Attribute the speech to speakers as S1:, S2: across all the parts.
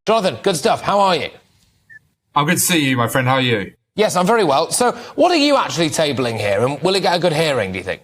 S1: Jonathan, good stuff. How are you?
S2: I'm good to see you, my friend. How are you?
S1: Yes, I'm very well. So what are you actually tabling here, and will it get a good hearing, do you think?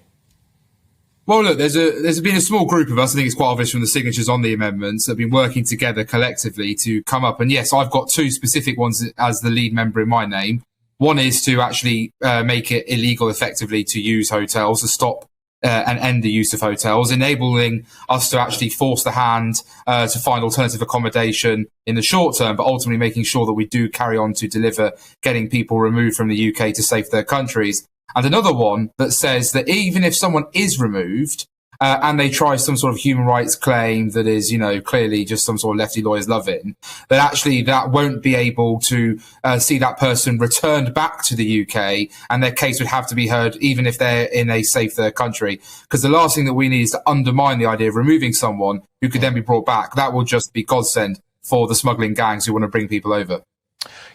S2: Well, look, there's been a small group of us, I think it's quite obvious from the signatures on the amendments, that have been working together collectively to come up. And yes, I've got two specific ones as the lead member in my name. One is to actually make it illegal effectively to use hotels, to stop and end the use of hotels, enabling us to actually force the hand to find alternative accommodation in the short term, but ultimately making sure that we do carry on to deliver getting people removed from the UK to safe their countries. And another one that says that even if someone is removed and they try some sort of human rights claim that is, clearly just some sort of lefty lawyers love it, that actually that won't be able to see that person returned back to the UK, and their case would have to be heard even if they're in a safe third country. Because the last thing that we need is to undermine the idea of removing someone who could then be brought back. That will just be godsend for the smuggling gangs who want to bring people over.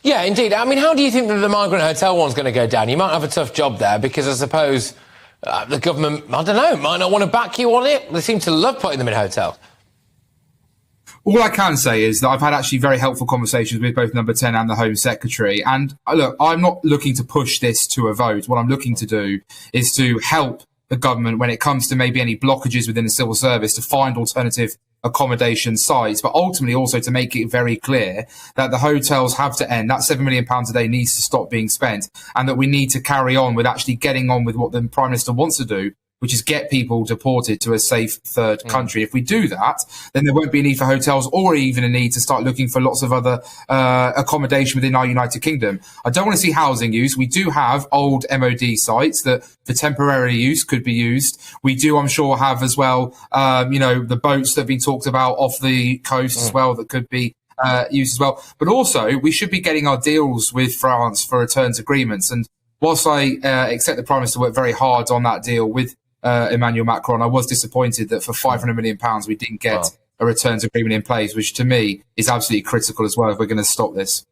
S1: Yeah, indeed. I mean, how do you think that the migrant hotel one's going to go down? You might have a tough job there because I suppose the government, I don't know, might not want to back you on it. They seem to love putting them in hotels.
S2: All I can say is that I've had actually very helpful conversations with both Number 10 and the Home Secretary. And look, I'm not looking to push this to a vote. What I'm looking to do is to help the government when it comes to maybe any blockages within the civil service to find alternative accommodation sites, but ultimately also to make it very clear that the hotels have to end. That £7 million a day needs to stop being spent, and that we need to carry on with actually getting on with what the Prime Minister wants to do, which is get people deported to a safe third country. If we do that, then there won't be a need for hotels or even a need to start looking for lots of other accommodation within our United Kingdom. I don't want to see housing use. We do have old MOD sites that for temporary use could be used. We do, I'm sure, have as well, the boats that have been talked about off the coast as well that could be used as well. But also, we should be getting our deals with France for returns agreements. And whilst I accept the Prime Minister worked very hard on that deal with Emmanuel Macron, I was disappointed that for £500 million we didn't get a returns agreement in place, which to me is absolutely critical as well if we're going to stop this.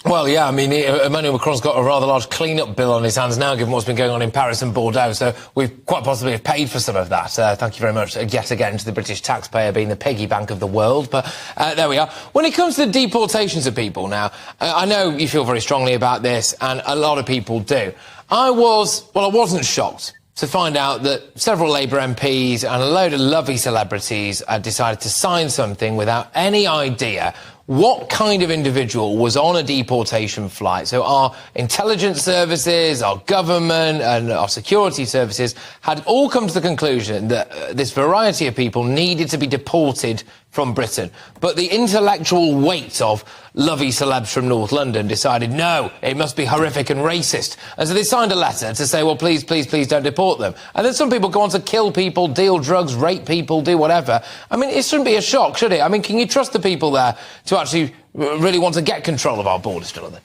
S1: Well, yeah, I mean, Emmanuel Macron's got a rather large clean-up bill on his hands now, given what's been going on in Paris and Bordeaux, so we've quite possibly have paid for some of that. Thank you very much yet again to the British taxpayer being the piggy bank of the world, but there we are. When it comes to the deportations of people now, I know you feel very strongly about this, and a lot of people do. I wasn't shocked to find out that several Labour MPs and a load of lovely celebrities had decided to sign something without any idea what kind of individual was on a deportation flight. So our intelligence services, our government and our security services had all come to the conclusion that this variety of people needed to be deported from Britain. But the intellectual weight of lovey celebs from North London decided, no, it must be horrific and racist. And so they signed a letter to say, well, please, please, please don't deport them. And then some people go on to kill people, deal drugs, rape people, do whatever. I mean, it shouldn't be a shock, should it? I mean, can you trust the people there to actually really want to get control of our borders, Jonathan?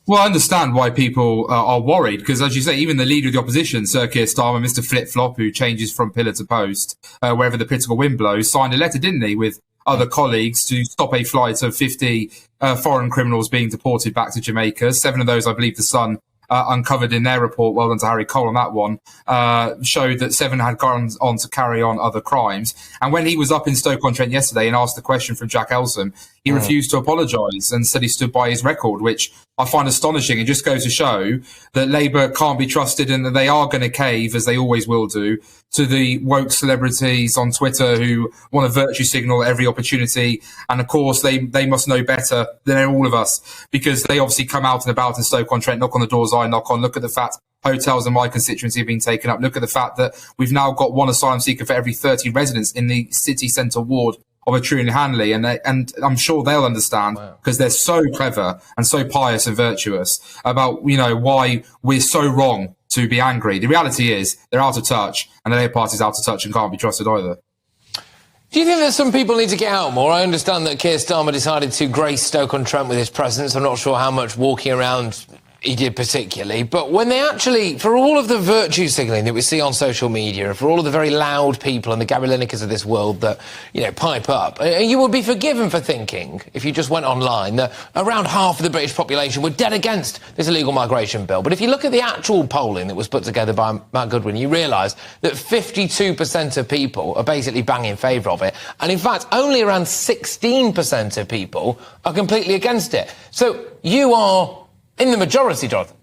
S2: Well, I understand why people are worried, because, as you say, even the leader of the opposition, Sir Keir Starmer, Mr. Flip-Flop, who changes from pillar to post wherever the political wind blows, signed a letter, didn't he, with other colleagues to stop a flight of 50 foreign criminals being deported back to Jamaica. 7 of those, I believe, the Sun uncovered in their report, well done to Harry Cole on that one, showed that 7 had gone on to carry on other crimes. And when he was up in Stoke-on-Trent yesterday and asked the question from Jack Elsom, he refused to apologise and said he stood by his record, which I find astonishing. It just goes to show that Labour can't be trusted and that they are going to cave, as they always will do, to the woke celebrities on Twitter who want to virtue signal at every opportunity. And of course, they must know better than all of us, because they obviously come out and about in Stoke-on-Trent, knock on the doors I knock on, look at the fact hotels in my constituency have been taken up, look at the fact that we've now got one asylum seeker for every 30 residents in the city centre ward of a True and Hanley, and I'm sure they'll understand, because they're so clever and so pious and virtuous about, why we're so wrong to be angry. The reality is they're out of touch, and the Labour Party's out of touch and can't be trusted either.
S1: Do you think that some people need to get out more? I understand that Keir Starmer decided to grace Stoke-on-Trent with his presence. I'm not sure how much walking around He did particularly, but when they actually, for all of the virtue signalling that we see on social media, and for all of the very loud people and the Gary Linekers of this world that, you know, pipe up, you would be forgiven for thinking, if you just went online, that around half of the British population were dead against this illegal migration bill. But if you look at the actual polling that was put together by Matt Goodwin, you realise that 52% of people are basically bang in favour of it, and in fact, only around 16% of people are completely against it. So you are in the majority, Jonathan.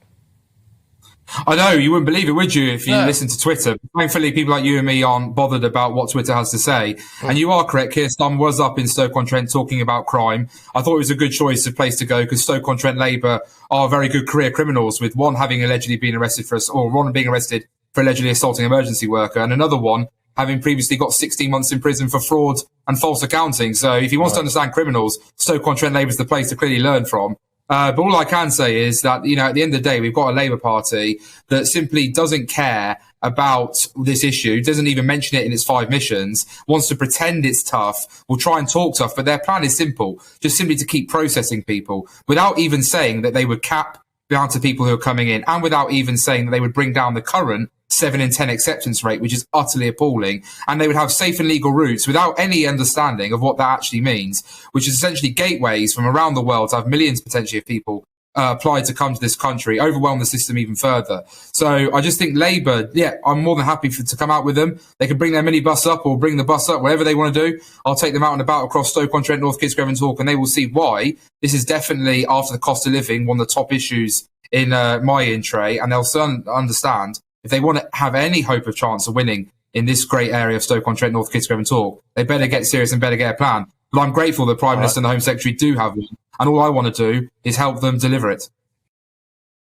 S2: I know, you wouldn't believe it, would you, if you listen to Twitter? Thankfully, people like you and me aren't bothered about what Twitter has to say. And you are correct, Keir Starmer was up in Stoke-on-Trent talking about crime. I thought it was a good choice of place to go because Stoke-on-Trent Labour are very good career criminals, with one having allegedly been arrested one being arrested for allegedly assaulting an emergency worker, and another one having previously got 16 months in prison for fraud and false accounting. So if he wants to understand criminals, Stoke-on-Trent Labour is the place to clearly learn from. But all I can say is that, you know, at the end of the day, we've got a Labour Party that simply doesn't care about this issue, doesn't even mention it in its 5 missions, wants to pretend it's tough, will try and talk tough, but their plan is simple, just simply to keep processing people without even saying that they would cap the amount of people who are coming in, and without even saying that they would bring down the current 7 in 10 acceptance rate, which is utterly appalling, and they would have safe and legal routes without any understanding of what that actually means, which is essentially gateways from around the world to have millions potentially of people apply to come to this country, overwhelm the system even further. So I just think Labour, I'm more than happy to come out with them. They can bring their minibus up or bring the bus up, whatever they want to do. I'll take them out and about across Stoke-on-Trent, North Kidsgrove and Talk, and they will see why this is definitely, after the cost of living, one of the top issues in my in-tray, and they'll certainly understand if they want to have any hope of chance of winning in this great area of Stoke-on-Trent, North Kidsgrove and Talk, they better get serious and better get a plan. But I'm grateful that Prime Minister and the Home Secretary do have one, and all I want to do is help them deliver it.